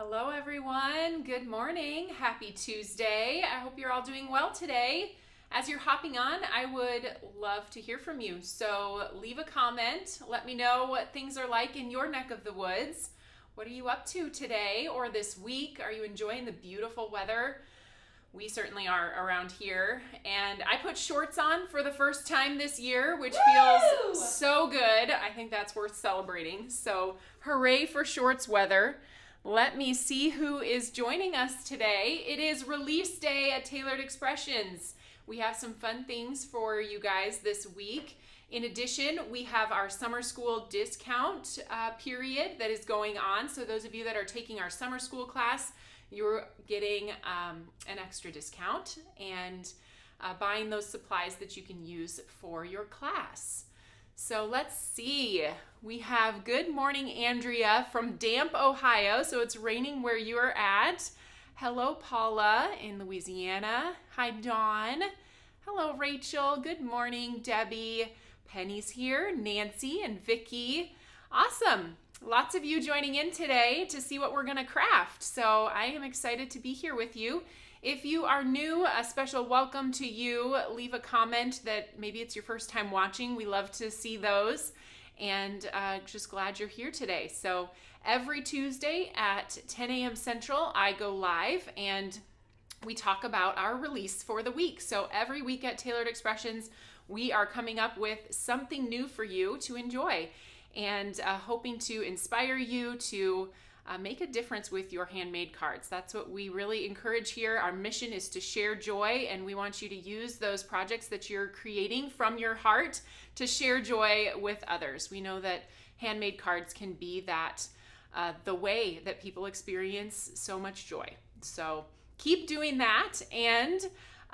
Hello everyone, good morning, happy Tuesday. I hope you're all doing well today. As you're hopping on, I would love to hear from you. So leave a comment, let me know what things are like in your neck of the woods. What are you up to today or this week? Are you enjoying the beautiful weather? We certainly are around here. And I put shorts on for the first time this year, which feels so good. I think that's worth celebrating. So hooray for shorts weather. Let me see who is joining us today. It is release day at Tailored Expressions. We have some fun things for you guys this week. In addition, we have our summer school discount period that is going on. So those of you that are taking our summer school class, you're getting an extra discount and buying those supplies that you can use for your class. So let's see. We have good morning, Andrea from damp Ohio. So it's raining where you're at. Hello, Paula in Louisiana. Hi, Dawn. Hello, Rachel. Good morning, Debbie. Penny's here, Nancy and Vicky. Awesome. Lots of you joining in today to see what we're going to craft. So I am excited to be here with you. If you are new, a special welcome to you. Leave a comment that maybe it's your first time watching. We love to see those, and just glad you're here today. So every Tuesday at 10 a.m. Central, I go live and we talk about our release for the week. So every week at Tailored Expressions, we are coming up with something new for you to enjoy and hoping to inspire you to make a difference with your handmade cards. That's what we really encourage here. Our mission is to share joy, and we want you to use those projects that you're creating from your heart to share joy with others. We know that handmade cards can be that the way that people experience so much joy. So keep doing that, and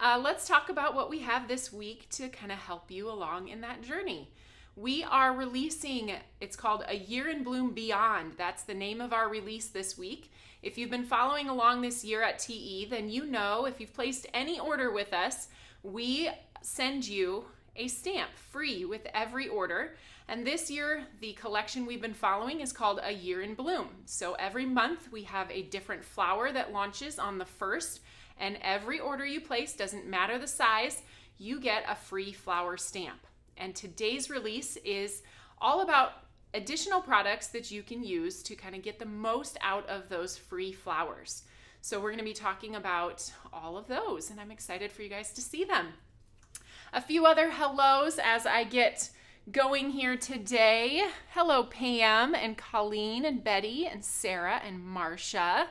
let's talk about what we have this week to kind of help you along in that journey. We are releasing, it's called A Year in Bloom Beyond. That's the name of our release this week. If you've been following along this year at TE, then you know if you've placed any order with us, we send you a stamp free with every order. And this year, the collection we've been following is called A Year in Bloom. So every month we have a different flower that launches on the 1st, and every order you place, doesn't matter the size, you get a free flower stamp. And today's release is all about additional products that you can use to kind of get the most out of those free flowers. So we're going to be talking about all of those, and I'm excited for you guys to see them. A few other hellos as I get going here today. Hello, Pam and Colleen and Betty and Sarah and Marcia.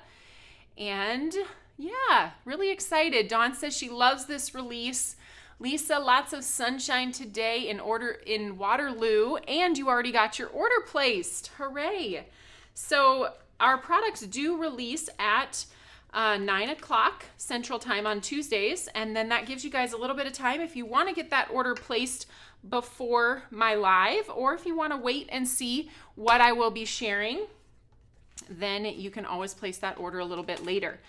And yeah, really excited. Dawn says she loves this release. Lisa, lots of sunshine today in Waterloo, and you already got your order placed. Hooray! So our products do release at 9 o'clock Central Time on Tuesdays, and then that gives you guys a little bit of time if you want to get that order placed before my live, or if you want to wait and see what I will be sharing, then you can always place that order a little bit later.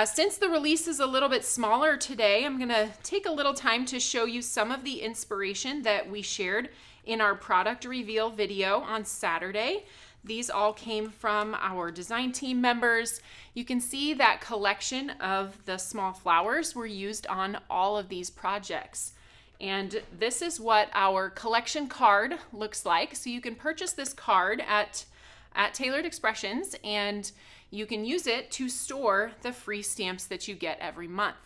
Since the release is a little bit smaller today, I'm going to take a little time to show you some of the inspiration that we shared in our product reveal video on Saturday. These all came from our design team members. You can see that collection of the small flowers were used on all of these projects. And this is what our collection card looks like. So you can purchase this card at Tailored Expressions, and you can use it to store the free stamps that you get every month.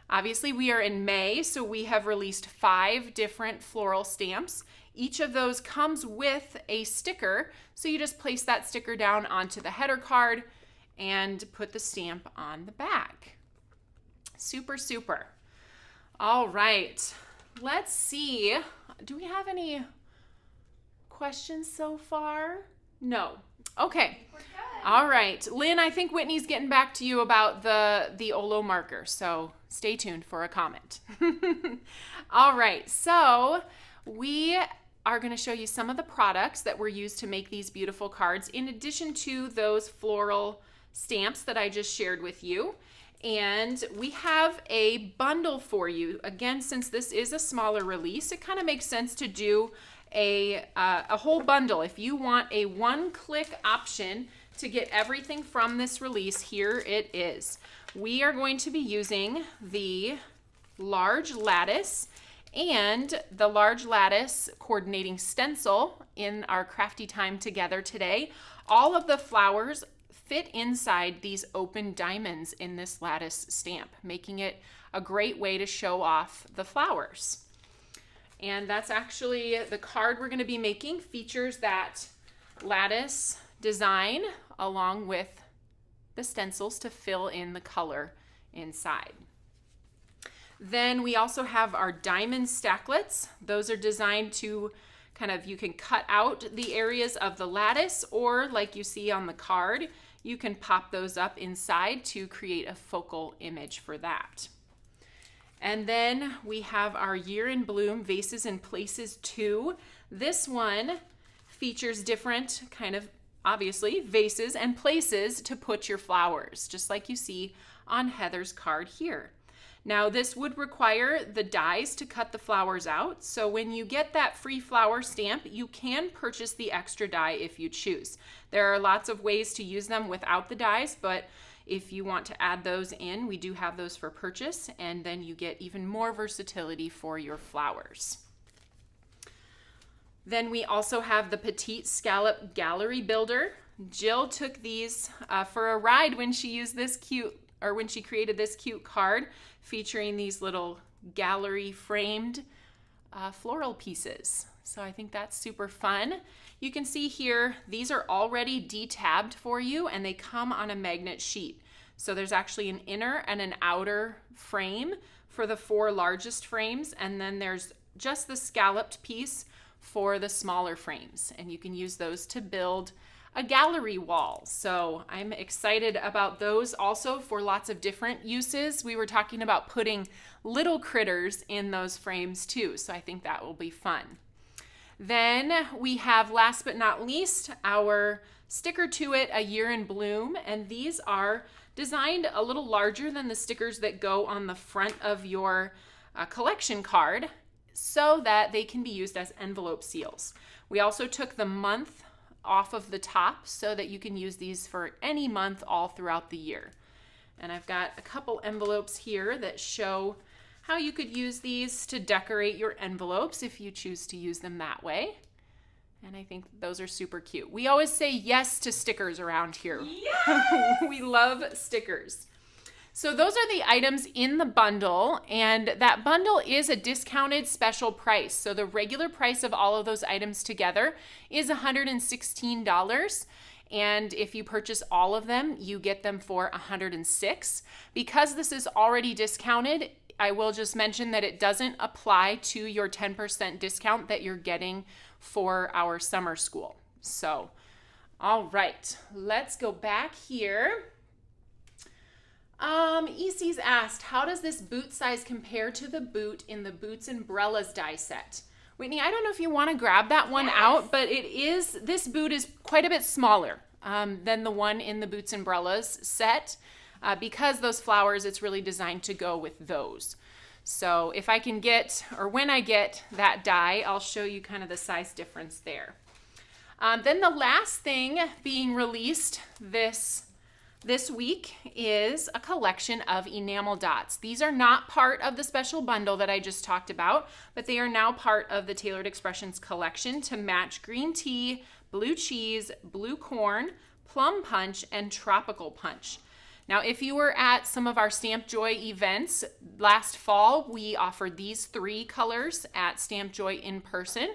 Obviously, we are in May, so we have released 5 different floral stamps. Each of those comes with a sticker, so you just place that sticker down onto the header card and put the stamp on the back. Super, super. All right, let's see. Do we have any questions so far? No. Okay. All right. Lynn, I think Whitney's getting back to you about the OLO marker, so stay tuned for a comment. All right. So we are going to show you some of the products that were used to make these beautiful cards, in addition to those floral stamps that I just shared with you. And we have a bundle for you. Again, since this is a smaller release, it kind of makes sense to do a whole bundle, if you want a one-click option to get everything from this release, here it is. We are going to be using the large lattice and the large lattice coordinating stencil in our crafty time together today. All of the flowers fit inside these open diamonds in this lattice stamp, making it a great way to show off the flowers. And that's actually the card we're going to be making, features that lattice design along with the stencils to fill in the color inside. Then we also have our diamond stacklets. Those are designed to kind of, you can cut out the areas of the lattice, or like you see on the card, you can pop those up inside to create a focal image for that. And then we have our Year in Bloom Vases and Places 2. This one features different kind of, obviously, vases and places to put your flowers, just like you see on Heather's card here. Now this would require the dies to cut the flowers out, so when you get that free flower stamp, you can purchase the extra die if you choose. There are lots of ways to use them without the dies, but if you want to add those in, we do have those for purchase, and then you get even more versatility for your flowers. Then we also have the Petite Scallop Gallery Builder. Jill took these for a ride when she used this when she created this cute card featuring these little gallery framed floral pieces. So I think that's super fun. You can see here, these are already detabbed for you and they come on a magnet sheet. So there's actually an inner and an outer frame for the 4 largest frames, and then there's just the scalloped piece for the smaller frames, and you can use those to build a gallery wall. So I'm excited about those also for lots of different uses. We were talking about putting little critters in those frames too, so I think that will be fun. Then we have, last but not least, our Sticker to It, A Year in Bloom, and these are designed a little larger than the stickers that go on the front of your collection card so that they can be used as envelope seals. We also took the month off of the top so that you can use these for any month all throughout the year. And I've got a couple envelopes here that show how you could use these to decorate your envelopes if you choose to use them that way. And I think those are super cute. We always say yes to stickers around here. Yes! We love stickers. So those are the items in the bundle, and that bundle is a discounted special price. So the regular price of all of those items together is $116. And if you purchase all of them, you get them for $106. Because this is already discounted, I will just mention that it doesn't apply to your 10% discount that you're getting for our summer school. So, all right, let's go back here. EC's asked, how does this boot size compare to the boot in the Boots Umbrellas die set? Whitney, I don't know if you want to grab that one out, but this boot is quite a bit smaller than the one in the Boots Umbrellas set. Because those flowers, it's really designed to go with those. So if I can get, or when I get that die, I'll show you kind of the size difference there. Then the last thing being released this week is a collection of enamel dots. These are not part of the special bundle that I just talked about, but they are now part of the Tailored Expressions collection to match green tea, blue cheese, blue corn, plum punch, and tropical punch. Now, if you were at some of our Stamp Joy events last fall, we offered these 3 colors at Stamp Joy in person.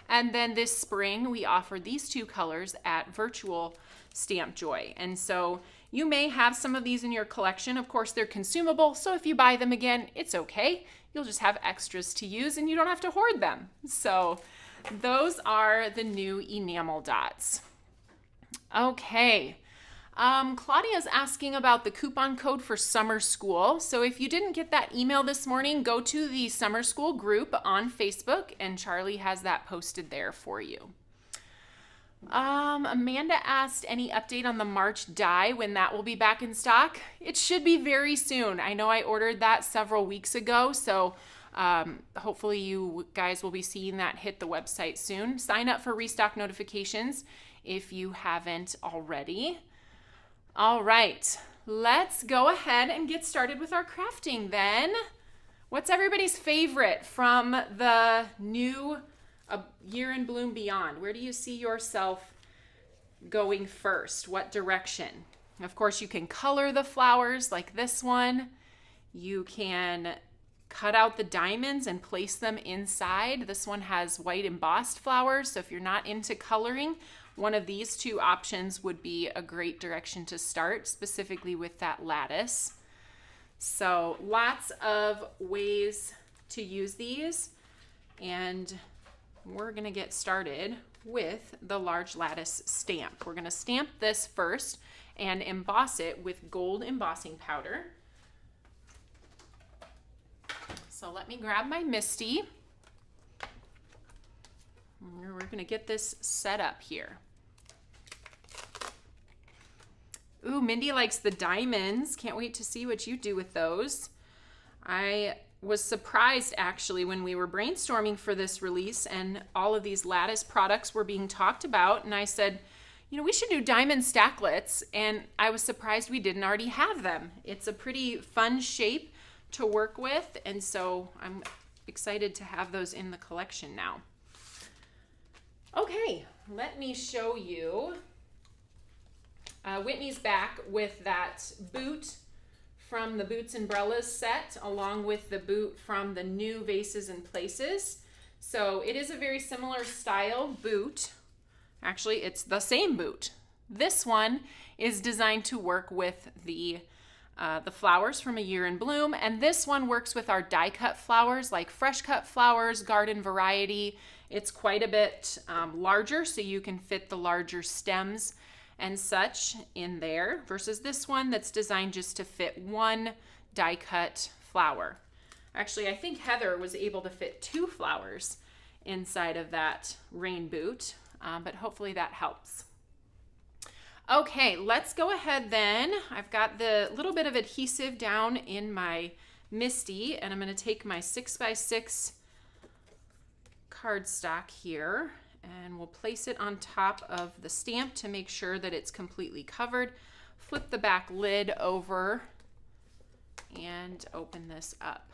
And then this spring, we offered these 2 colors at virtual Stamp Joy. And so you may have some of these in your collection. Of course, they're consumable, so if you buy them again, it's okay. You'll just have extras to use and you don't have to hoard them. So those are the new enamel dots. Okay. Claudia's asking about the coupon code for summer school. So if you didn't get that email this morning, go to the summer school group on Facebook and Charlie has that posted there for you. Amanda asked any update on the March die, when that will be back in stock. It should be very soon. I know I ordered that several weeks ago, so Hopefully you guys will be seeing that hit the website soon. Sign up for restock notifications if you haven't already. All right, let's go ahead and get started with our crafting then. What's everybody's favorite from the new Year in Bloom Beyond? Where do you see yourself going first? What direction? Of course, you can color the flowers like this one. You can cut out the diamonds and place them inside. This one has white embossed flowers, so if you're not into coloring, one of these two options would be a great direction to start, specifically with that lattice. So lots of ways to use these, and we're gonna get started with the large lattice stamp. We're gonna stamp this first and emboss it with gold embossing powder. So let me grab my Misty. We're gonna get this set up here. Ooh, Mindy likes the diamonds. Can't wait to see what you do with those. I was surprised actually when we were brainstorming for this release and all of these lattice products were being talked about, and I said, you know, we should do diamond stacklets, and I was surprised we didn't already have them. It's a pretty fun shape to work with, and so I'm excited to have those in the collection now. Okay, let me show you. Whitney's back with that boot from the Boots Umbrellas set, along with the boot from the new Vases and Places. So it is a very similar style boot. Actually, it's the same boot. This one is designed to work with the flowers from A Year in Bloom, and this one works with our die cut flowers, like fresh cut flowers, garden variety. It's quite a bit larger, so you can fit the larger stems and such in there, versus this one that's designed just to fit one die cut flower. Actually, I think Heather was able to fit 2 flowers inside of that rain boot, but hopefully that helps. Okay, let's go ahead then. I've got the little bit of adhesive down in my Misty, and I'm gonna take my 6x6 cardstock here, and we'll place it on top of the stamp to make sure that it's completely covered. Flip the back lid over and open this up.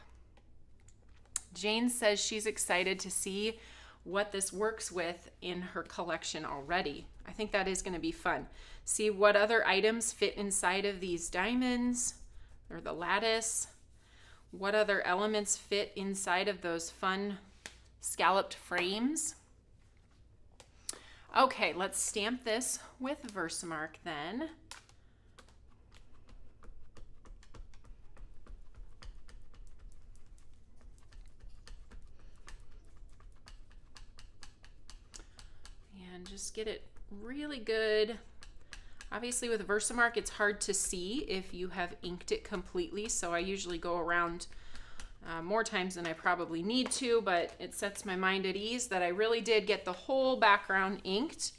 Jane says she's excited to see what this works with in her collection already. I think that is going to be fun. See what other items fit inside of these diamonds or the lattice. What other elements fit inside of those fun scalloped frames. Okay, let's stamp this with Versamark then. And just get it really good. Obviously with Versamark, it's hard to see if you have inked it completely, so I usually go around more times than I probably need to, but it sets my mind at ease that I really did get the whole background inked.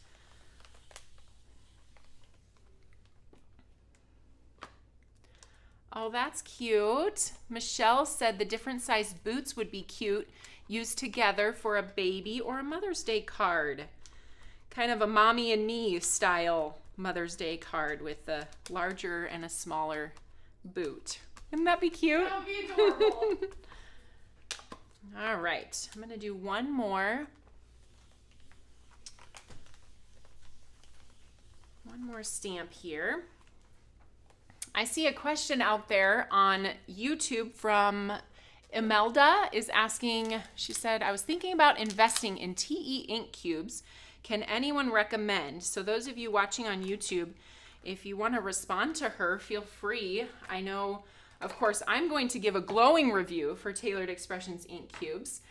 Oh, that's cute. Michelle said the different sized boots would be cute used together for a baby or a Mother's Day card. Kind of a mommy and me style Mother's Day card with a larger and a smaller boot. Wouldn't that be cute? That would be adorable. All right, I'm gonna do one more. One more stamp here. I see a question out there on YouTube from Imelda is asking, she said, I was thinking about investing in TE ink cubes. Can anyone recommend? So those of you watching on YouTube, if you want to respond to her, feel free. I know, of course, I'm going to give a glowing review for Tailored Expressions ink cubes.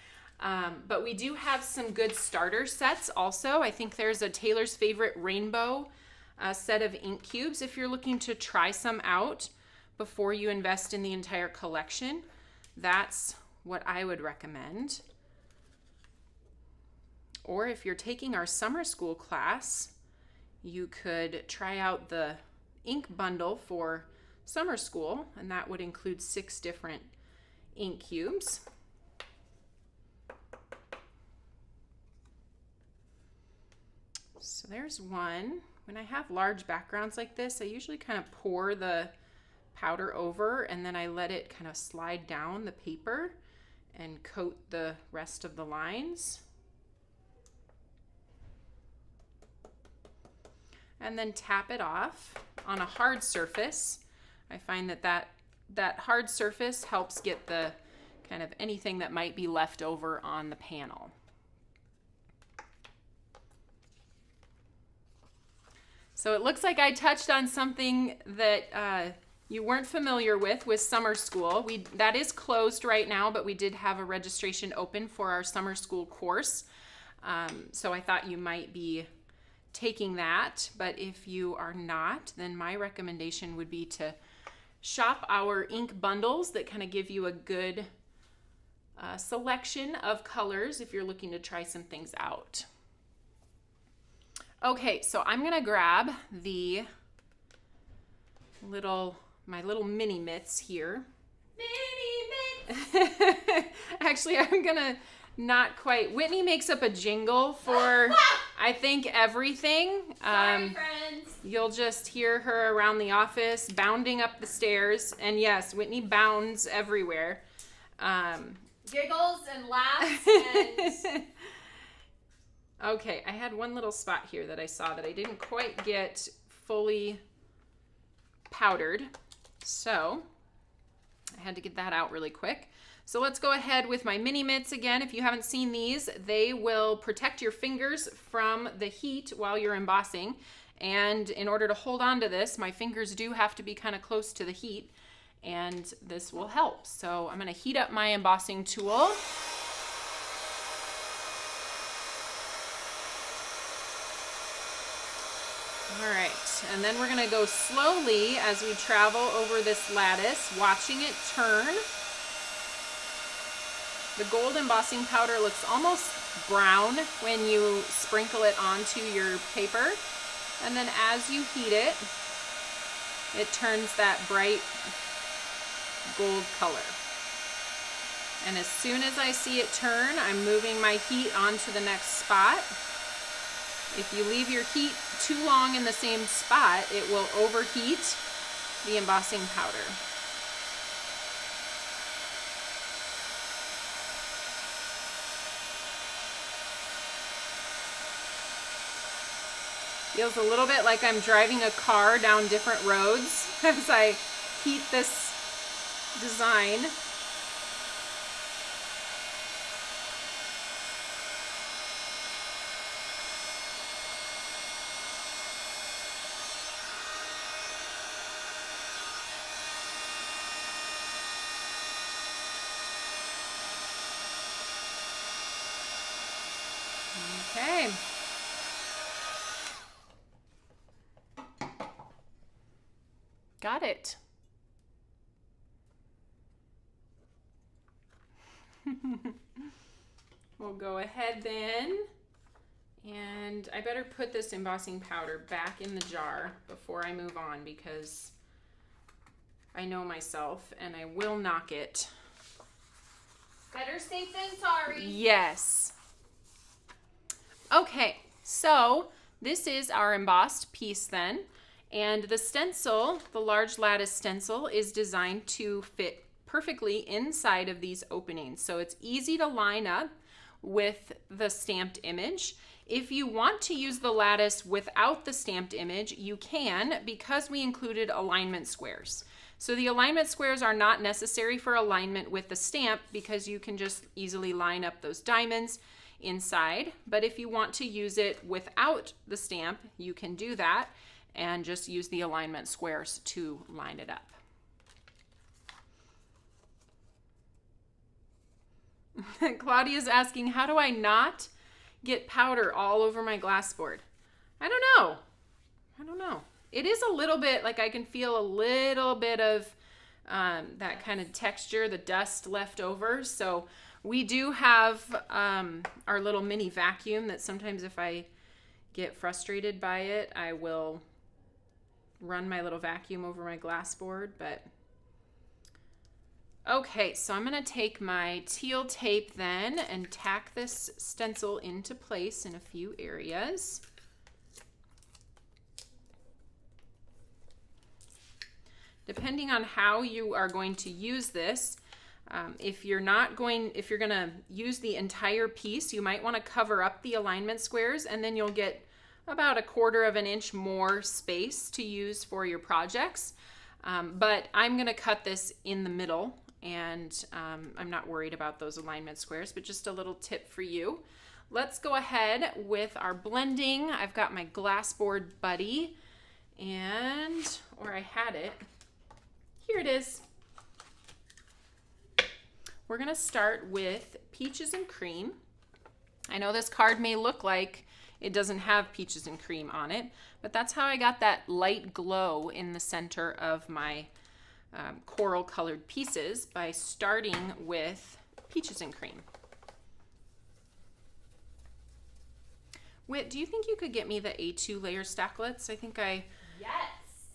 But we do have some good starter sets also. I think there's a Taylor's Favorite Rainbow set of ink cubes if you're looking to try some out before you invest in the entire collection. That's what I would recommend. Or if you're taking our summer school class, you could try out the ink bundle for summer school, and that would include 6 different ink cubes. So there's one. When I have large backgrounds like this, I usually kind of pour the powder over and then I let it kind of slide down the paper and coat the rest of the lines. And then tap it off on a hard surface. I find that hard surface helps get the kind of anything that might be left over on the panel. So it looks like I touched on something that you weren't familiar with summer school. That is closed right now, but we did have a registration open for our summer school course. So I thought you might be taking that, but if you are not, then my recommendation would be to shop our ink bundles that kind of give you a good selection of colors if you're looking to try some things out. Okay, so I'm gonna grab my little mini mitts here. Mini mitts! Actually, I'm gonna not quite. Whitney makes up a jingle for, I think, everything. Sorry, friends. You'll just hear her around the office bounding up the stairs. And yes, Whitney bounds everywhere. Giggles and laughs and... Okay, I had one little spot here that I saw that I didn't quite get fully powdered. So I had to get that out really quick. So let's go ahead with my mini mitts again. If you haven't seen these, they will protect your fingers from the heat while you're embossing. And in order to hold on to this, my fingers do have to be kind of close to the heat, and this will help. So I'm going to heat up my embossing tool. All right, and then we're going to go slowly as we travel over this lattice, watching it turn. The gold embossing powder looks almost brown when you sprinkle it onto your paper. And then as you heat it, it turns that bright gold color. And as soon as I see it turn, I'm moving my heat onto the next spot. If you leave your heat too long in the same spot, it will overheat the embossing powder. Feels a little bit like I'm driving a car down different roads as I heat this design. Okay. Got it. We'll go ahead then, and I better put this embossing powder back in the jar before I move on, because I know myself and I will knock it. Better safe than sorry. Yes. Okay, so this is our embossed piece then. And the stencil, the large lattice stencil, is designed to fit perfectly inside of these openings. So it's easy to line up with the stamped image. If you want to use the lattice without the stamped image, you can, because we included alignment squares. So the alignment squares are not necessary for alignment with the stamp, because you can just easily line up those diamonds inside. But if you want to use it without the stamp, you can do that and just use the alignment squares to line it up. Claudia's asking, how do I not get powder all over my glass board? I don't know. It is a little bit, like I can feel a little bit of that kind of texture, the dust left over. So we do have our little mini vacuum that sometimes if I get frustrated by it, I will run my little vacuum over my glass board. But okay, so I'm going to take my teal tape then and tack this stencil into place in a few areas. depending on how you are going to use this, if you're going to use the entire piece, you might want to cover up the alignment squares, and then you'll get about 1/4 of an inch more space to use for your projects. But I'm going to cut this in the middle, and I'm not worried about those alignment squares, but just a little tip for you. Let's go ahead with our blending. I've got my glass board buddy, or I had it. Here it is. We're gonna start with Peaches and Cream. I know this card may look like it doesn't have peaches and cream on it, but that's how I got that light glow in the center of my coral colored pieces, by starting with Peaches and Cream. Whit, do you think you could get me the A2 layer stacklets? I think I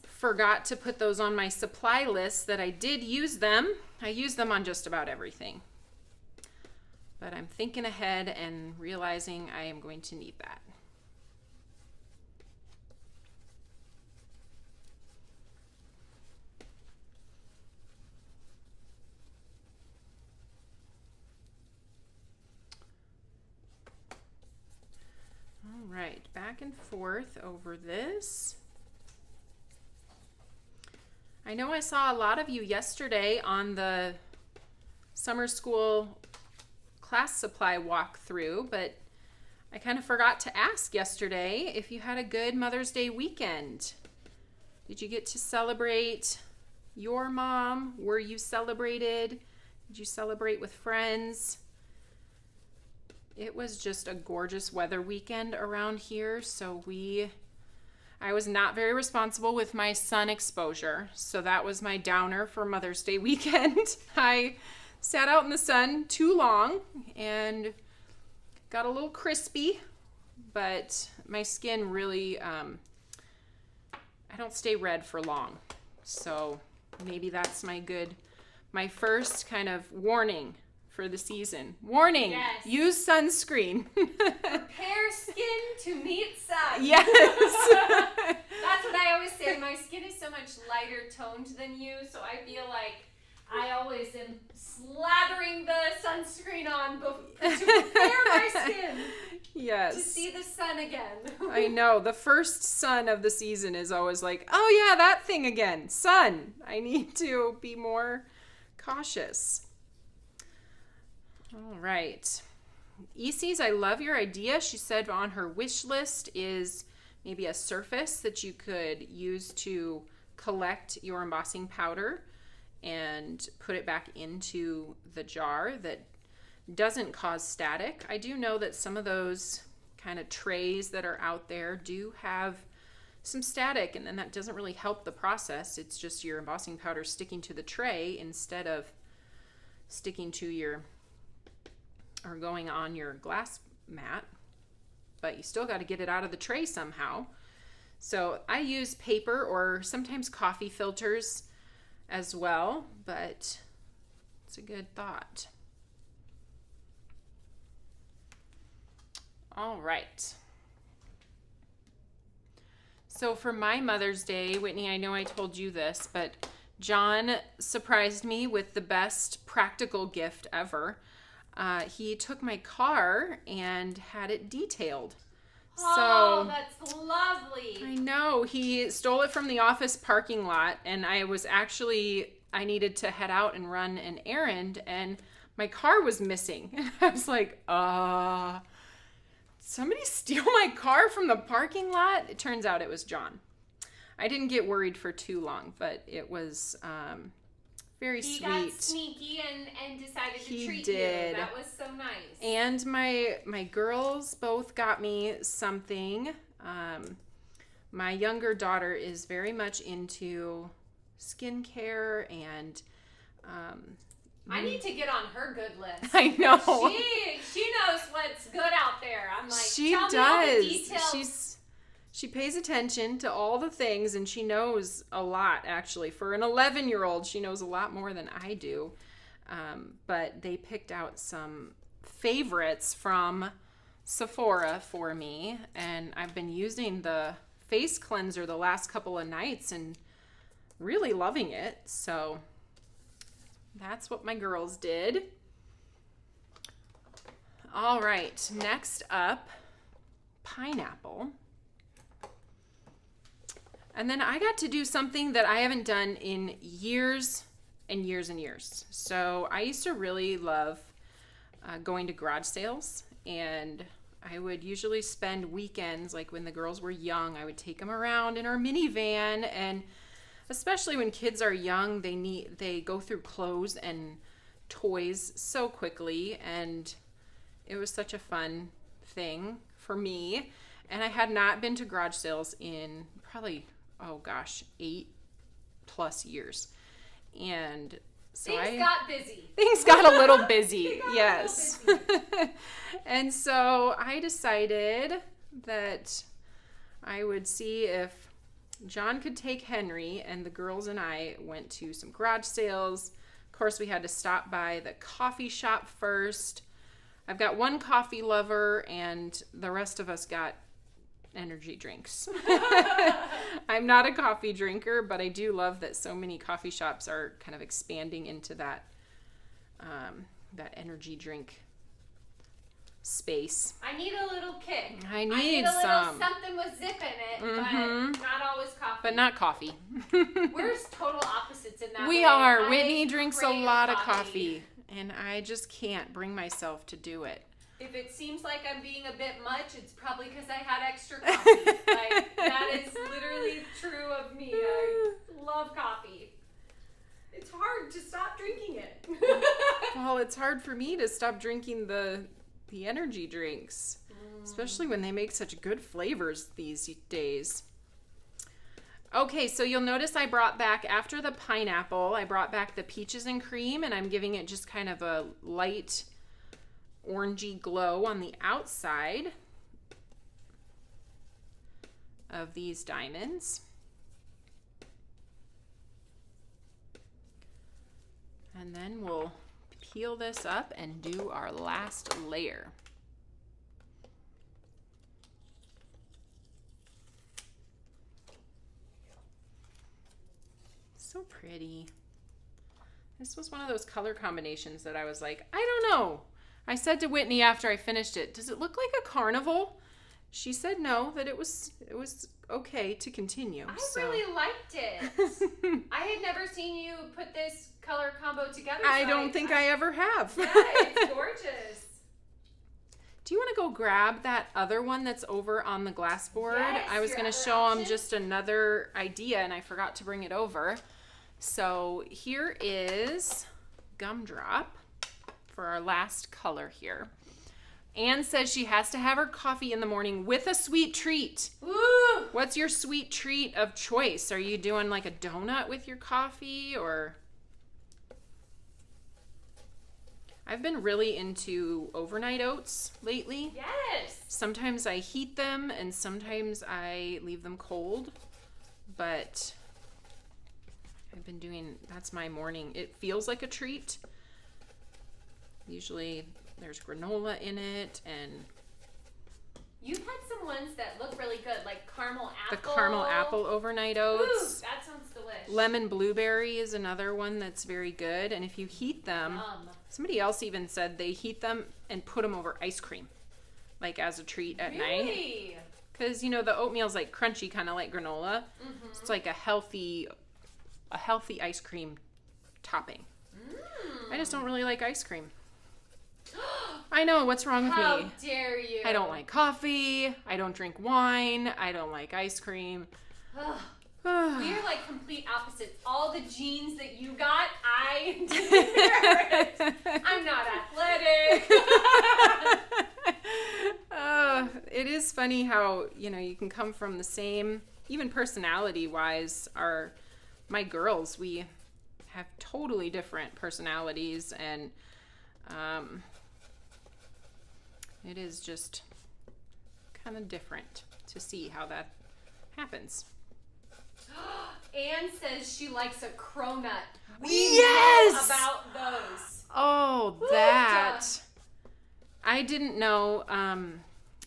forgot to put those on my supply list that I did use them. I use them on just about everything. But I'm thinking ahead and realizing I am going to need that. All right, back and forth over this. I know I saw a lot of you yesterday on the summer school class supply walkthrough, but I kind of forgot to ask yesterday if you had a good Mother's Day weekend. Did you get to celebrate your mom? Were you celebrated? Did you celebrate with friends? It was just a gorgeous weather weekend around here, so I was not very responsible with my sun exposure, so that was my downer for Mother's Day weekend. I sat out in the sun too long and got a little crispy, but my skin really, I don't stay red for long, so maybe that's my first kind of warning for the season. Warning, yes. Use sunscreen. Prepare skin to meet sun. Yes. That's what I always say. My skin is so much lighter toned than you, so I feel like I always am slathering the sunscreen on to prepare my skin Yes. to see the sun again. I know. The first sun of the season is always like, oh yeah, that thing again. Sun. I need to be more cautious. All right. Easie's, I love your idea. She said on her wish list is maybe a surface that you could use to collect your embossing powder and put it back into the jar that doesn't cause static. I do know that some of those kind of trays that are out there do have some static, and then that doesn't really help the process. It's just your embossing powder sticking to the tray instead of sticking to or going on your glass mat, but you still got to get it out of the tray somehow. So I use paper or sometimes coffee filters as well, but it's a good thought. All right. So for my Mother's Day, Whitney, I know I told you this, but John surprised me with the best practical gift ever. He took my car and had it detailed. Oh, that's lovely. I know. He stole it from the office parking lot, and I needed to head out and run an errand, and my car was missing. And I was like, somebody steal my car from the parking lot? It turns out it was John. I didn't get worried for too long, but it was very sweet. He got sneaky and decided to treat you. That was so nice. And my girls both got me something. My younger daughter is very much into skincare, and I need to get on her good list. I know. She knows what's good out there. I'm like, she tell does. me all the details. She pays attention to all the things, and she knows a lot, actually. For an 11-year-old, she knows a lot more than I do. But they picked out some favorites from Sephora for me, and I've been using the face cleanser the last couple of nights, and really loving it. So that's what my girls did. All right, next up, pineapple. And then I got to do something that I haven't done in years and years and years. So I used to really love going to garage sales, and I would usually spend weekends, like when the girls were young, I would take them around in our minivan, and especially when kids are young, they go through clothes and toys so quickly, and it was such a fun thing for me. And I had not been to garage sales in probably, 8+ years. And so Things got busy. Things got a little busy, yes. And so I decided that I would see if John could take Henry, and the girls and I went to some garage sales. Of course, we had to stop by the coffee shop first. I've got one coffee lover, and the rest of us got energy drinks. I'm not a coffee drinker, but I do love that so many coffee shops are kind of expanding into that energy drink space. I need a little kick. I need a little some. something with zip in it, but not always coffee. But not coffee. We're total opposites in that We way. are. I Whitney drinks a crave lot of coffee, and I just can't bring myself to do it. If it seems like I'm being a bit much, it's probably because I had extra coffee. Like, that is literally true of me. I love coffee. It's hard to stop drinking it. Well, it's hard for me to stop drinking the energy drinks, especially when they make such good flavors these days. Okay, so you'll notice I brought back, after the pineapple, I brought back the peaches and cream, and I'm giving it just kind of a light orangey glow on the outside of these diamonds. And then we'll peel this up and do our last layer. So pretty. This was one of those color combinations that I was like, I don't know. I said to Whitney after I finished it, does it look like a carnival? She said no, that it was okay to continue. I really liked it. I had never seen you put this color combo together. I don't think I ever have. Yeah, it's gorgeous. Do you want to go grab that other one that's over on the glass board? Yes, I was your going to other show them option. just another idea, and I forgot to bring it over. So here is Gumdrop for our last color here. Anne says she has to have her coffee in the morning with a sweet treat. Woo! What's your sweet treat of choice? Are you doing like a donut with your coffee, or? I've been really into overnight oats lately. Yes. Sometimes I heat them and sometimes I leave them cold, but I've been doing, that's my morning. It feels like a treat. Usually there's granola in it, and You've had some ones that look really good, like caramel the apple. caramel apple overnight oats. Ooh, that sounds delish. Lemon blueberry is another one that's very good. And if you heat them, somebody else even said they heat them and put them over ice cream, like as a treat at night. Really? Because, you know, the oatmeal's like crunchy, kind of like granola. Mm-hmm. So it's like a healthy ice cream topping. I just don't really like ice cream. I know, what's wrong with How me? dare you? I don't like coffee. I don't drink wine. I don't like ice cream. We are like complete opposites. All the genes that you got, I didn't inherit. I'm not athletic. It is funny how, you know, you can come from the same, even personality-wise, my girls, we have totally different personalities, and it is just kind of different to see how that happens. Anne says she likes a cronut. Yes! Know about those. Oh, Woo! that. I didn't know,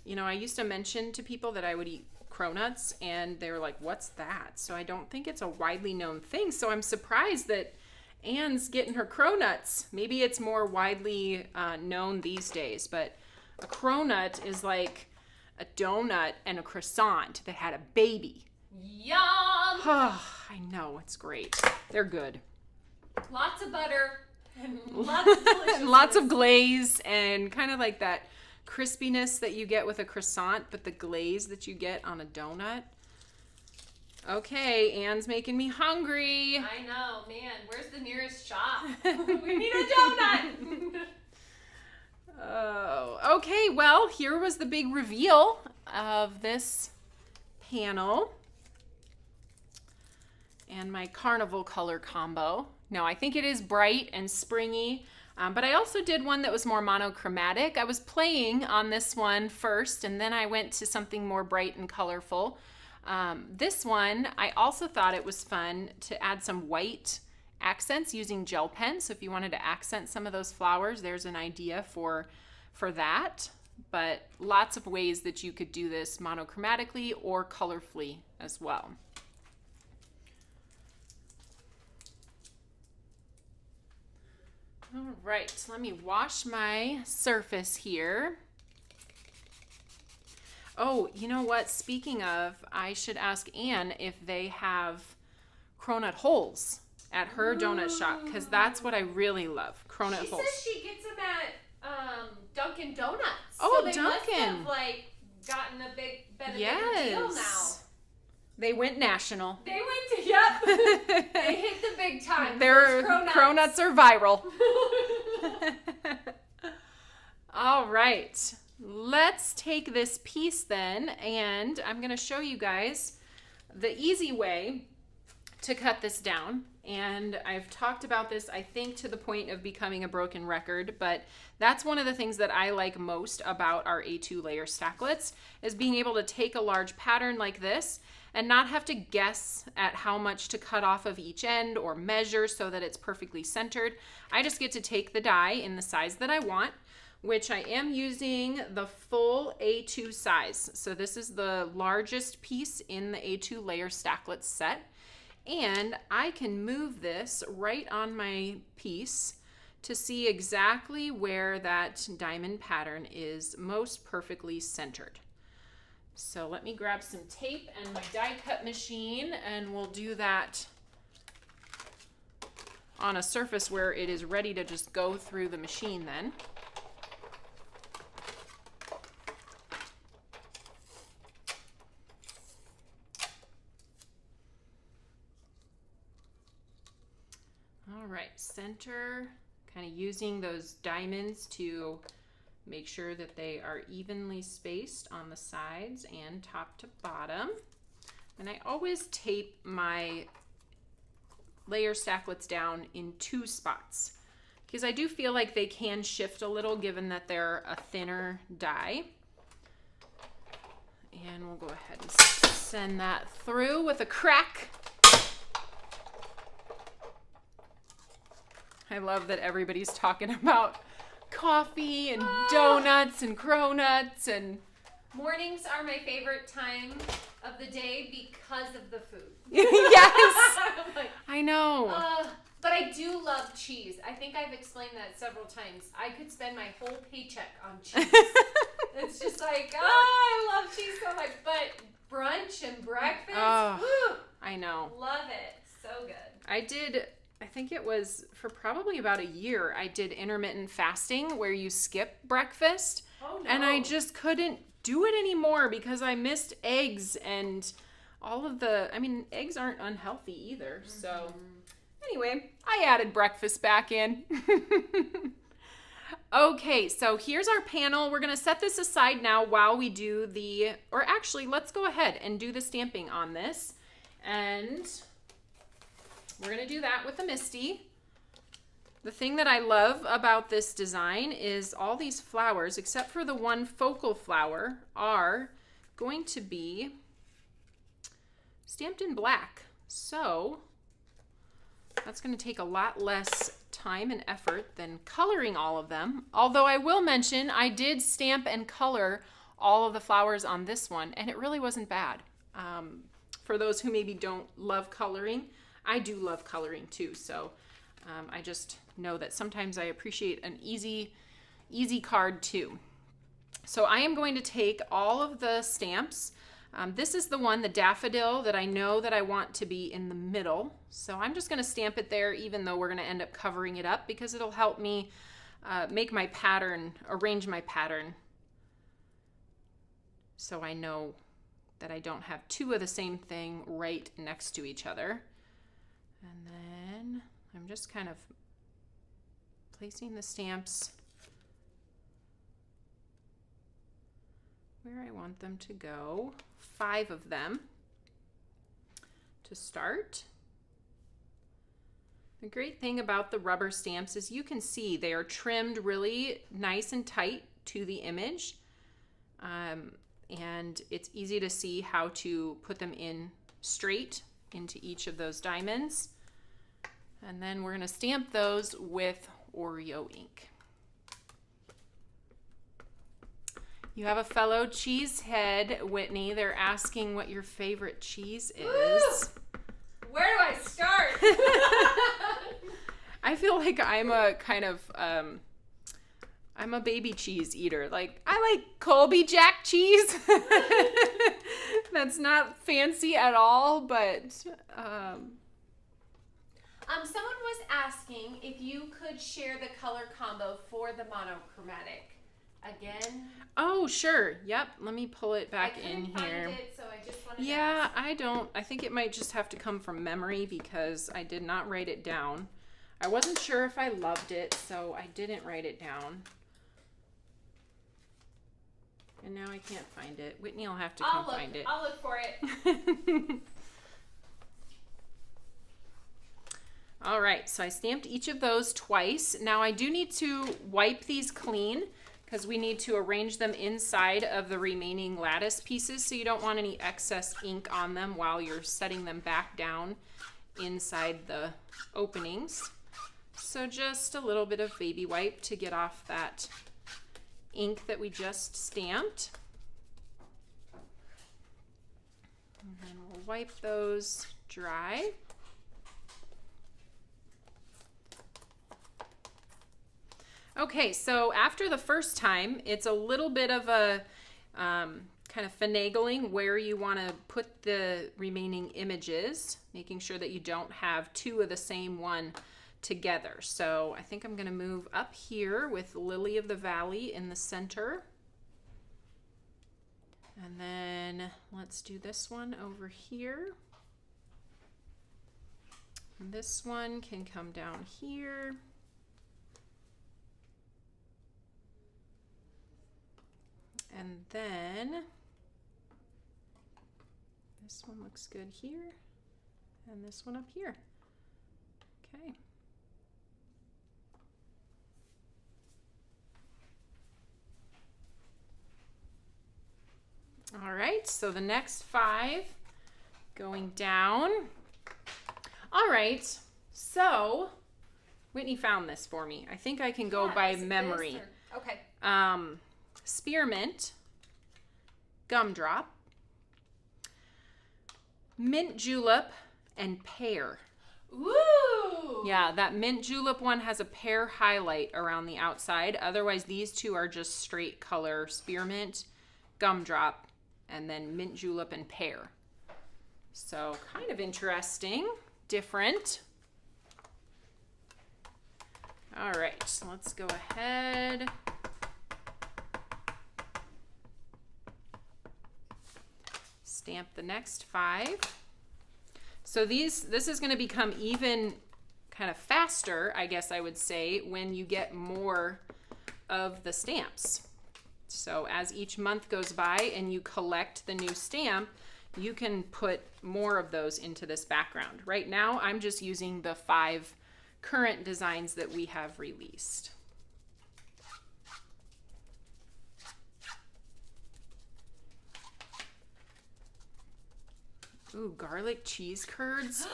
you know, I used to mention to people that I would eat cronuts, and they were like, what's that? So I don't think it's a widely known thing. So I'm surprised that Anne's getting her cronuts. Maybe it's more widely known these days, but a cronut is like a donut and a croissant that had a baby. Yum! Oh, I know, it's great. They're good. Lots of butter and lots of deliciousness. And lots of glaze and kind of like that crispiness that you get with a croissant, but the glaze that you get on a donut. Okay, Anne's making me hungry. I know, man. Where's the nearest shop? We need a donut. Oh, okay. Well, here was the big reveal of this panel and my carnival color combo. Now, I think it is bright and springy, but I also did one that was more monochromatic. I was playing on this one first, and then I went to something more bright and colorful. This one, I also thought it was fun to add some white accents using gel pen. So if you wanted to accent some of those flowers, there's an idea for that. But lots of ways that you could do this monochromatically or colorfully as well. All right, let me wash my surface here. Oh, you know what? Speaking of, I should ask Anne if they have cronut holes at her donut shop, because that's what I really love, cronut holes. She says she gets them at Dunkin' Donuts. Oh, so they Dunkin'. must have, like, gotten a big deal now. They went national. They went to, yep. They hit the big time. Their cronuts are viral. All right. Let's take this piece then, and I'm going to show you guys the easy way to cut this down. And I've talked about this, I think, to the point of becoming a broken record, but that's one of the things that I like most about our A2 layer stacklets, is being able to take a large pattern like this and not have to guess at how much to cut off of each end or measure so that it's perfectly centered. I just get to take the die in the size that I want, which I am using the full A2 size. So this is the largest piece in the A2 layer stacklet set. And I can move this right on my piece to see exactly where that diamond pattern is most perfectly centered. So let me grab some tape and my die cut machine, and we'll do that on a surface where it is ready to just go through the machine then. All right, center, kind of using those diamonds to make sure that they are evenly spaced on the sides and top to bottom. And I always tape my layer stacklets down in 2 spots because I do feel like they can shift a little given that they're a thinner die. And we'll go ahead and send that through with a crack. I love that everybody's talking about coffee and donuts and cronuts and... Mornings are my favorite time of the day because of the food. Yes! Like, I know. But I do love cheese. I think I've explained that several times. I could spend my whole paycheck on cheese. It's just like, I love cheese so much. But brunch and breakfast, woo, I know. love it. So good. I think it was for probably about a year, I did intermittent fasting where you skip breakfast. Oh, no. And I just couldn't do it anymore because I missed eggs and all of the, I mean, eggs aren't unhealthy either. So anyway, I added breakfast back in. Okay, so here's our panel. We're going to set this aside now while we do or actually, let's go ahead and do the stamping on this. And we're going to do that with a Misty. The thing that I love about this design is all these flowers, except for the one focal flower, are going to be stamped in black. So that's going to take a lot less time and effort than coloring all of them. Although I will mention I did stamp and color all of the flowers on this one, and it really wasn't bad. For those who maybe don't love coloring, I do love coloring too. So I just know that sometimes I appreciate an easy card too. So I am going to take all of the stamps. This is the one, the daffodil, that I know that I want to be in the middle. So I'm just going to stamp it there, even though we're going to end up covering it up, because it'll help me make my pattern, arrange my pattern, so I know that I don't have two of the same thing right next to each other. And then I'm just kind of placing the stamps where I want them to go. 5 of them to start. The great thing about the rubber stamps is you can see they are trimmed really nice and tight to the image. And it's easy to see how to put them in straight into each of those diamonds. And then we're going to stamp those with Oreo ink. You have a fellow cheesehead, Whitney. They're asking what your favorite cheese is. Woo! Where do I start? I feel like I'm a kind of, I'm a baby cheese eater. Like, I like Colby Jack cheese. That's not fancy at all, but... Someone was asking if you could share the color combo for the monochromatic. Again? Oh, sure. Yep. Let me pull it back in I here. find it, so I just wanted to ask. I think it might just have to come from memory because I did not write it down. I wasn't sure if I loved it, so I didn't write it down. And now I can't find it. Whitney will have to come find it. I'll look for it. All right, so I stamped each of those twice. Now I do need to wipe these clean because we need to arrange them inside of the remaining lattice pieces, so you don't want any excess ink on them while you're setting them back down inside the openings. So just a little bit of baby wipe to get off that ink that we just stamped. And then we'll wipe those dry. Okay, so after the first time, it's a little bit of a kind of finagling where you want to put the remaining images, making sure that you don't have 2 of the same one together. So I think I'm going to move up here with Lily of the Valley in the center. And then let's do this one over here. And this one can come down here. And then this one looks good here, and this one up here. Okay. All right, so the next 5 going down. All right, so Whitney found this for me. I think I can go by memory. Okay. Spearmint, Gumdrop, Mint Julep, and Pear. Ooh! Yeah, that Mint Julep one has a pear highlight around the outside. Otherwise, these 2 are just straight color Spearmint, Gumdrop, and then Mint Julep and Pear. So kind of interesting, different. All right, so let's go ahead. Stamp the next 5. So this is going to become even kind of faster, I guess I would say, when you get more of the stamps. So as each month goes by and you collect the new stamp, you can put more of those into this background. Right now, I'm just using the 5 current designs that we have released. Ooh, garlic cheese curds.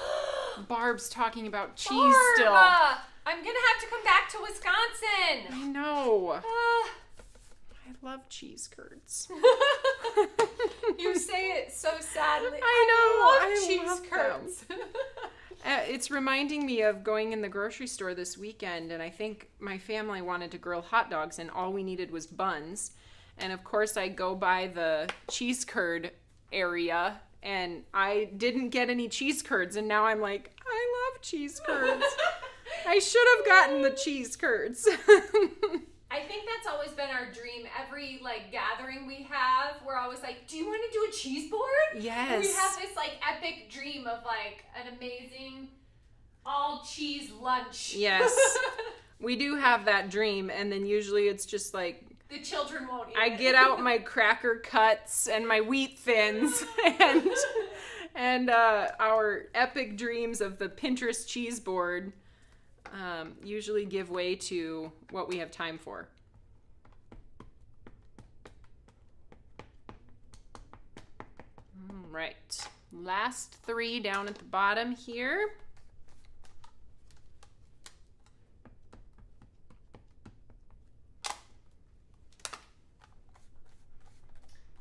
Barb's talking about cheese still. I'm gonna have to come back to Wisconsin. I know. I love cheese curds. You say it so sadly. I love cheese curds. It's reminding me of going in the grocery store this weekend, and I think my family wanted to grill hot dogs, and all we needed was buns. And of course, I go by the cheese curd area, and I didn't get any cheese curds, and now I'm like, I love cheese curds. I should have gotten the cheese curds. I think that's always been our dream. Every gathering we have, we're always like, do you want to do a cheese board? Yes. And we have this epic dream of an amazing all cheese lunch. Yes. We do have that dream, and then usually it's just the children won't eat I get out my cracker cuts and my wheat thins and our epic dreams of the Pinterest cheese board usually give way to what we have time for. All right, last 3 down at the bottom here.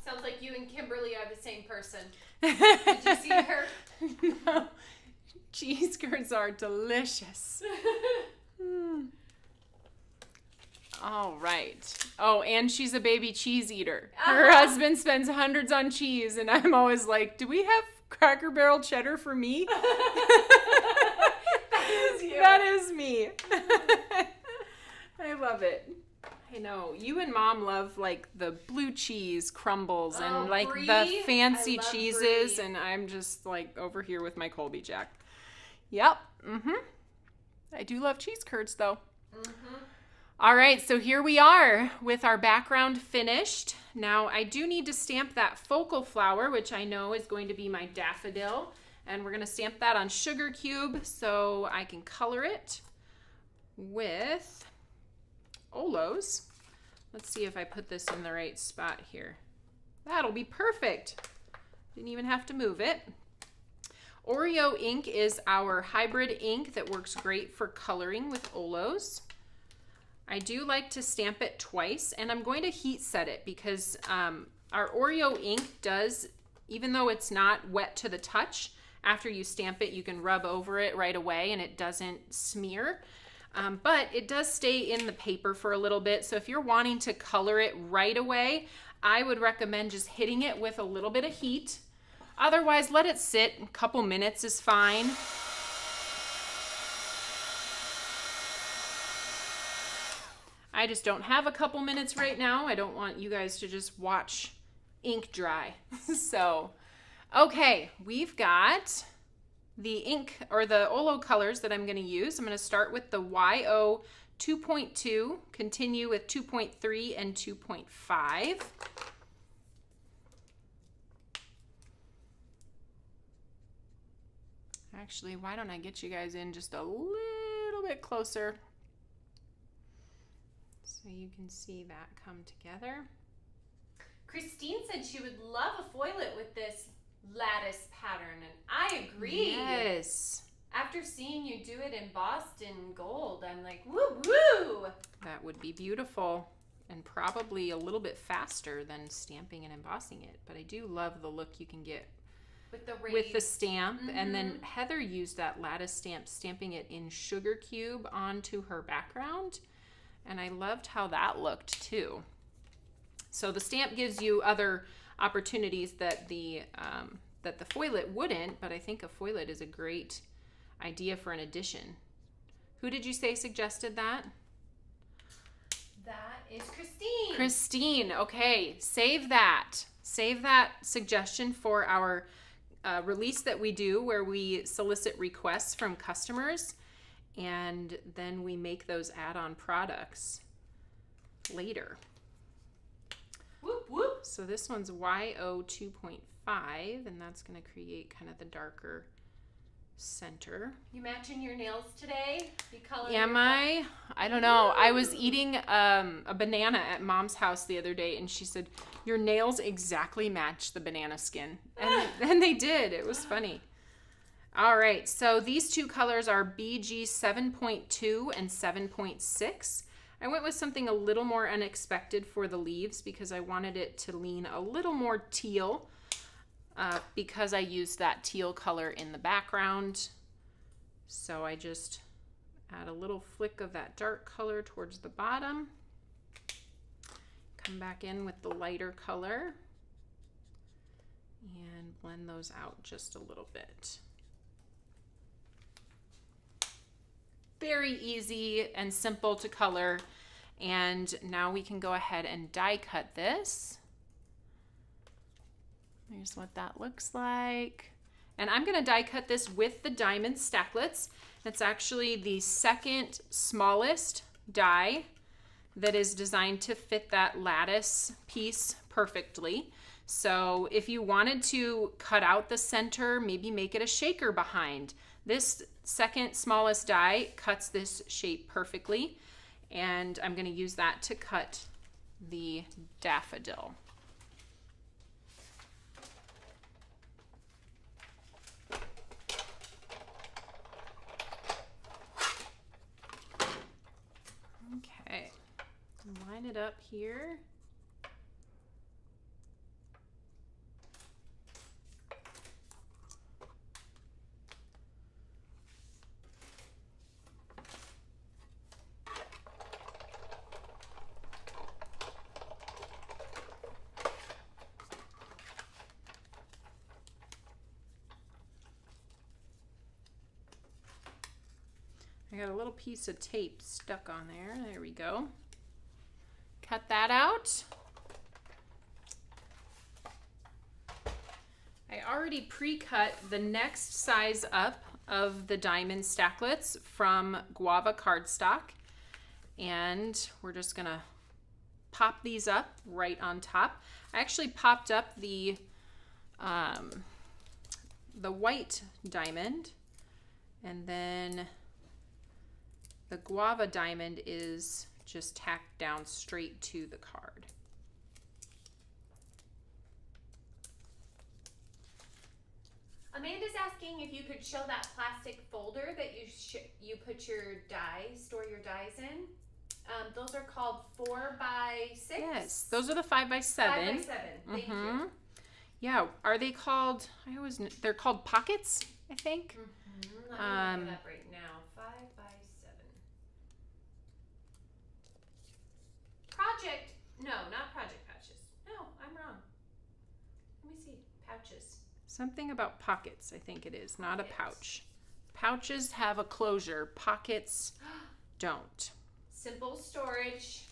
Sounds like you and Kimberly are the same person. Did you see her? No. Cheese curds are delicious. All right. Oh, and she's a baby cheese eater. Her husband spends hundreds on cheese, and I'm always like, do we have Cracker Barrel cheddar for me? That is you. That is me. I love it. I know. You and Mom love the blue cheese crumbles and Brie. the fancy I love cheeses, Brie. and I'm just over here with my Colby Jack. Yep. I do love cheese curds though. All right, so here we are with our background finished. Now I do need to stamp that focal flower, which I know is going to be my daffodil, and we're going to stamp that on sugar cube so I can color it with OLOs. Let's see if I put this in the right spot here. That'll be perfect. Didn't even have to move it. Oreo ink is our hybrid ink that works great for coloring with OLOs. I do like to stamp it twice, and I'm going to heat set it because our Oreo ink does, even though it's not wet to the touch, after you stamp it, you can rub over it right away and it doesn't smear. But it does stay in the paper for a little bit. So if you're wanting to color it right away, I would recommend just hitting it with a little bit of heat. Otherwise, let it sit. A couple minutes is fine. I just don't have a couple minutes right now. I don't want you guys to just watch ink dry. So, okay, we've got the ink or the OLO colors that I'm going to use. I'm going to start with the YO 2.2, continue with 2.3 and 2.5. Actually, why don't I get you guys in just a little bit closer so you can see that come together. Christine said she would love a foilet with this lattice pattern, and I agree. Yes. After seeing you do it embossed in gold, I'm like, woo woo! That would be beautiful and probably a little bit faster than stamping and embossing it. But I do love the look you can get with the stamp. And then Heather used that lattice stamp, stamping it in sugar cube onto her background. And I loved how that looked too. So the stamp gives you other opportunities that the foilet wouldn't, but I think a foilet is a great idea for an addition. Who did you say suggested that? That is Christine. Christine, okay, save that. Save that suggestion for our release that we do where we solicit requests from customers and then we make those add-on products later. Whoop whoop. So this one's YO 2.5 and that's going to create kind of the darker center. You matching your nails today? You coloring? Am I? I don't know. I was eating a banana at Mom's house the other day and she said, your nails exactly match the banana skin. And they did. It was funny. All right. So these two colors are BG 7.2 and 7.6. I went with something a little more unexpected for the leaves because I wanted it to lean a little more teal. because I used that teal color in the background. So I just add a little flick of that dark color towards the bottom. Come back in with the lighter color and blend those out just a little bit. Very easy and simple to color. And now we can go ahead and die cut this. Here's what that looks like. And I'm gonna die cut this with the diamond stacklets. It's actually the second smallest die that is designed to fit that lattice piece perfectly. So if you wanted to cut out the center, maybe make it a shaker behind. This second smallest die cuts this shape perfectly. And I'm gonna use that to cut the daffodil. Okay, line it up here. I got a little piece of tape stuck on there. There we go. Cut that out. I already pre-cut the next size up of the diamond stacklets from Guava cardstock. And we're just gonna pop these up right on top. I actually popped up the white diamond, and then the Guava diamond is just tacked down straight to the card. Amanda's asking if you could show that plastic folder that you put your dies, store your dies in. Those are called 4x6. Yes, those are the 5x7. 5x7. Thank you. Yeah, are they called? They're called pockets, I think. Let me look it up right now. 5x7. Not project pouches. No, I'm wrong. Let me see. Pouches. Something about pockets, I think it is, not a pouch. Pouches have a closure, pockets don't. Simple storage,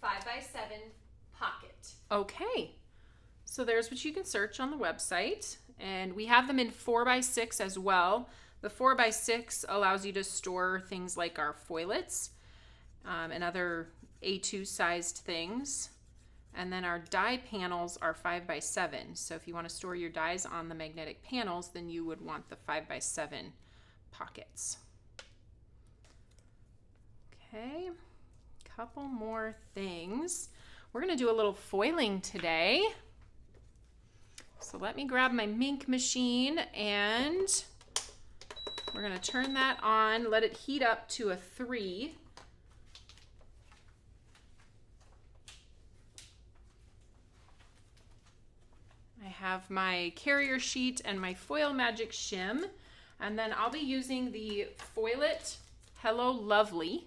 5x7 pocket. Okay, so there's what you can search on the website, and we have them in 4x6 as well. The 4x6 allows you to store things like our foilets and other A2 sized things. And then our die panels are 5x7. So if you want to store your dies on the magnetic panels, then you would want the 5x7 pockets. Okay, couple more things. We're going to do a little foiling today. So let me grab my Mink machine, and we're going to turn that on, let it heat up to a 3. I have my carrier sheet and my Foil Magic Shim, and then I'll be using the Foilet Hello Lovely.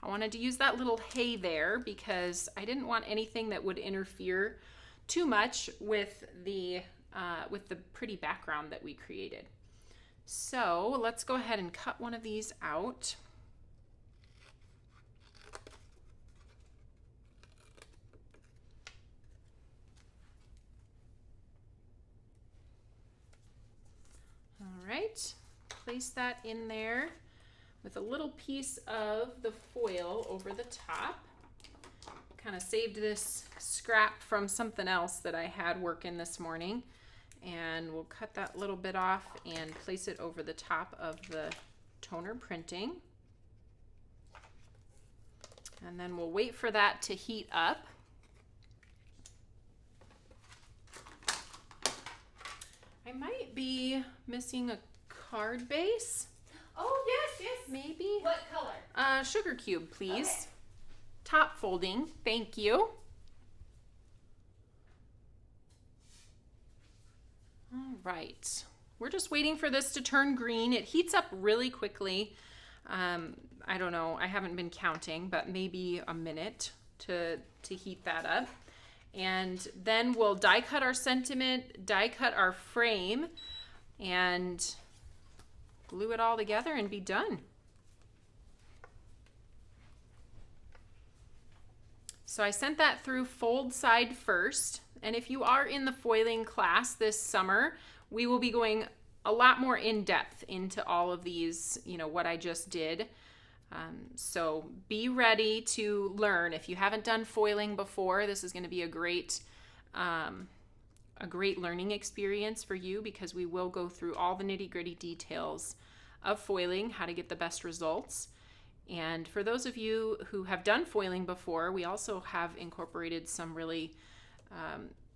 I wanted to use that little hay there because I didn't want anything that would interfere too much with the pretty background that we created. So let's go ahead and cut one of these out. All right, place that in there with a little piece of the foil over the top. Kind of saved this scrap from something else that I had working this morning. And we'll cut that little bit off and place it over the top of the toner printing. And then we'll wait for that to heat up. I might be missing a card base. Oh, yes. Maybe. What color? Sugar cube, please. Okay. Top folding, thank you. All right. We're just waiting for this to turn green. It heats up really quickly. I don't know, I haven't been counting, but maybe a minute to heat that up. And then we'll die cut our sentiment, die cut our frame, and glue it all together and be done. So I sent that through fold side first. And if you are in the foiling class this summer, we will be going a lot more in depth into all of these, you know, what I just did. So be ready to learn. If you haven't done foiling before, this is going to be a great learning experience for you, because we will go through all the nitty-gritty details of foiling, how to get the best results. And for those of you who have done foiling before, we also have incorporated some really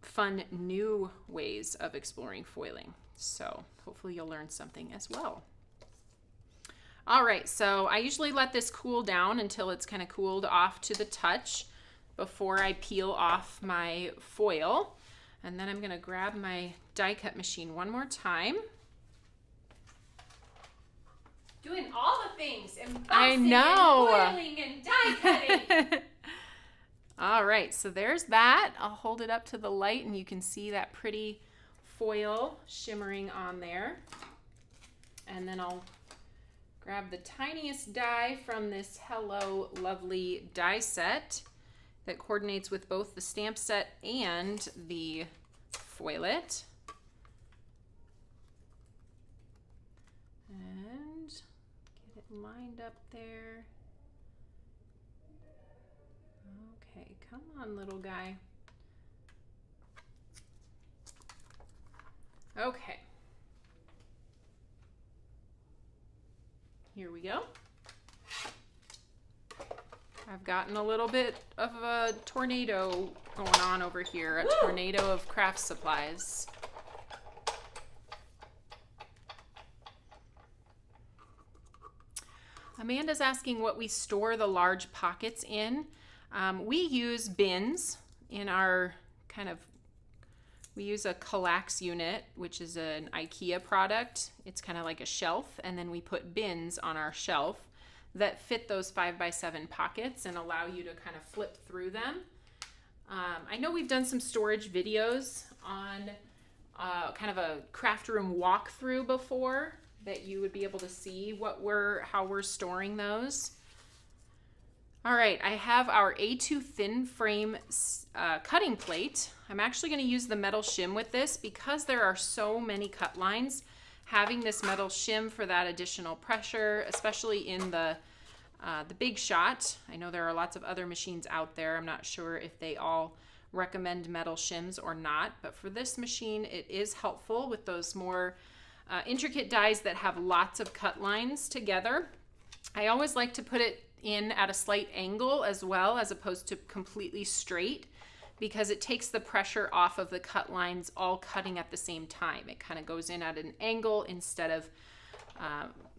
fun new ways of exploring foiling. So hopefully you'll learn something as well. All right, so I usually let this cool down until it's kind of cooled off to the touch before I peel off my foil. And then I'm going to grab my die cut machine one more time. Doing all the things, embossing, I know. and foiling and die cutting. All right, so there's that. I'll hold it up to the light and you can see that pretty foil shimmering on there. And then I'll grab the tiniest die from this Hello Lovely die set that coordinates with both the stamp set and the foilet. And get it lined up there. Okay, come on, little guy. Okay. Here we go. I've gotten a little bit of a tornado going on over here, a tornado of craft supplies. Amanda's asking what we store the large pockets in. We use bins in our we use a Kallax unit, which is an IKEA product. It's kind of like a shelf, and then we put bins on our shelf that fit those 5x7 pockets and allow you to kind of flip through them. I know we've done some storage videos on kind of a craft room walkthrough before that you would be able to see how we're storing those. All right, I have our A2 thin frame cutting plate. I'm actually going to use the metal shim with this because there are so many cut lines. Having this metal shim for that additional pressure, especially in the Big Shot. I know there are lots of other machines out there. I'm not sure if they all recommend metal shims or not, but for this machine, it is helpful with those more intricate dies that have lots of cut lines together. I always like to put it in at a slight angle as well, as opposed to completely straight, because it takes the pressure off of the cut lines all cutting at the same time. It kind of goes in at an angle instead of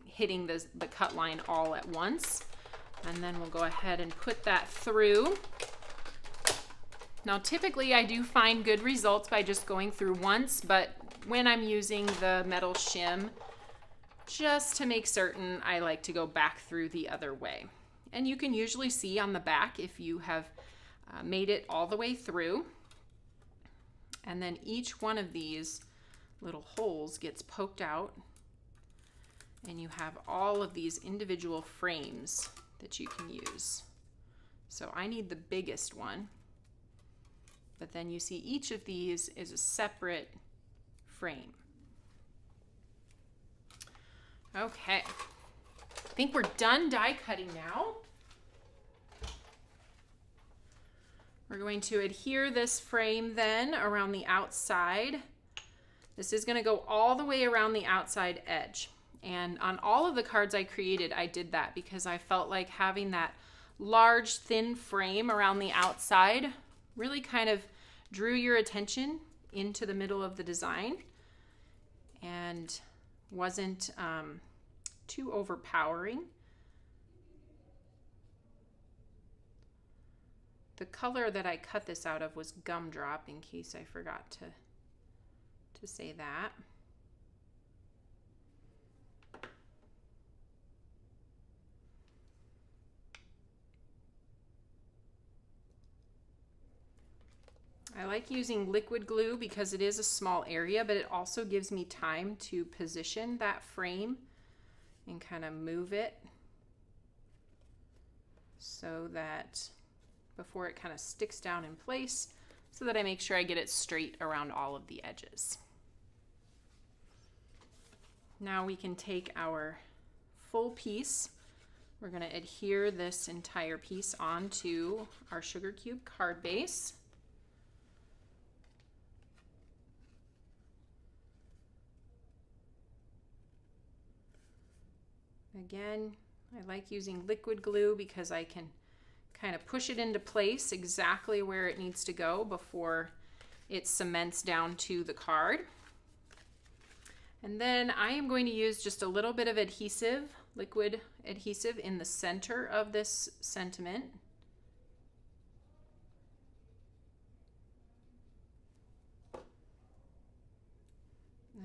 hitting the cut line all at once. And then we'll go ahead and put that through. Now typically I do find good results by just going through once, but when I'm using the metal shim, just to make certain, I like to go back through the other way. And you can usually see on the back if you have made it all the way through. And then each one of these little holes gets poked out, and you have all of these individual frames that you can use. So I need the biggest one, but then you see each of these is a separate frame. Okay, I think we're done die cutting now. We're going to adhere this frame then around the outside. This is going to go all the way around the outside edge. And on all of the cards I created, I did that because I felt like having that large, thin frame around the outside really kind of drew your attention into the middle of the design and wasn't too overpowering. The color that I cut this out of was Gumdrop, in case I forgot to to say that. I like using liquid glue because it is a small area, but it also gives me time to position that frame and kind of move it so that before it kind of sticks down in place, so that I make sure I get it straight around all of the edges. Now we can take our full piece. We're going to adhere this entire piece onto our sugar cube card base. Again, I like using liquid glue because I can kind of push it into place exactly where it needs to go before it cements down to the card. And then I am going to use just a little bit of adhesive, liquid adhesive in the center of this sentiment.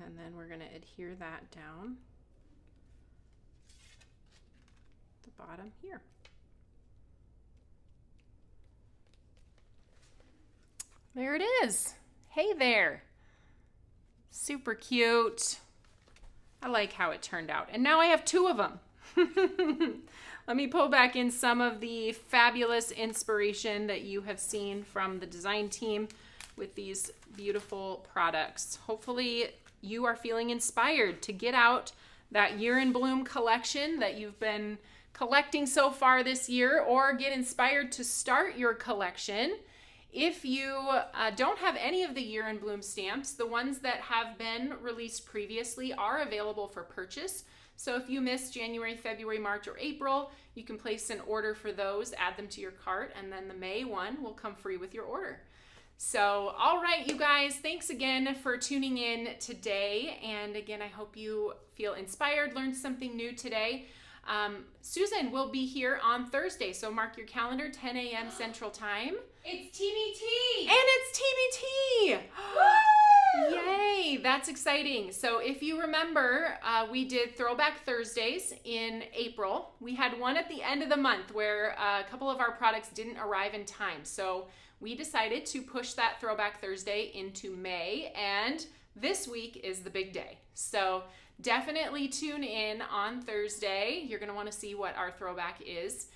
And then we're going to adhere that down the bottom here. There it is. Hey there. Super cute. I like how it turned out. And now I have two of them. Let me pull back in some of the fabulous inspiration that you have seen from the design team with these beautiful products. Hopefully you are feeling inspired to get out that year in bloom collection that you've been collecting so far this year, or get inspired to start your collection. If you don't have any of the year in bloom stamps, the ones that have been released previously are available for purchase. So if you missed January, February, March, or April, you can place an order for those, add them to your cart, and then the May one will come free with your order. So, all right, you guys, thanks again for tuning in today. And again, I hope you feel inspired, learned something new today. Susan will be here on Thursday, so mark your calendar, 10 a.m. Central Time. It's TBT! And it's TBT! Yay, that's exciting. So if you remember, we did Throwback Thursdays in April. We had one at the end of the month where a couple of our products didn't arrive in time. So we decided to push that Throwback Thursday into May, and this week is the big day. So definitely tune in on Thursday. You're going to want to see what our throwback is.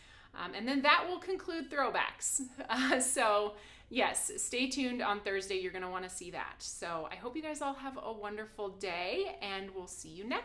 And then that will conclude throwbacks. So yes, stay tuned on Thursday. You're going to want to see that. So I hope you guys all have a wonderful day, and we'll see you next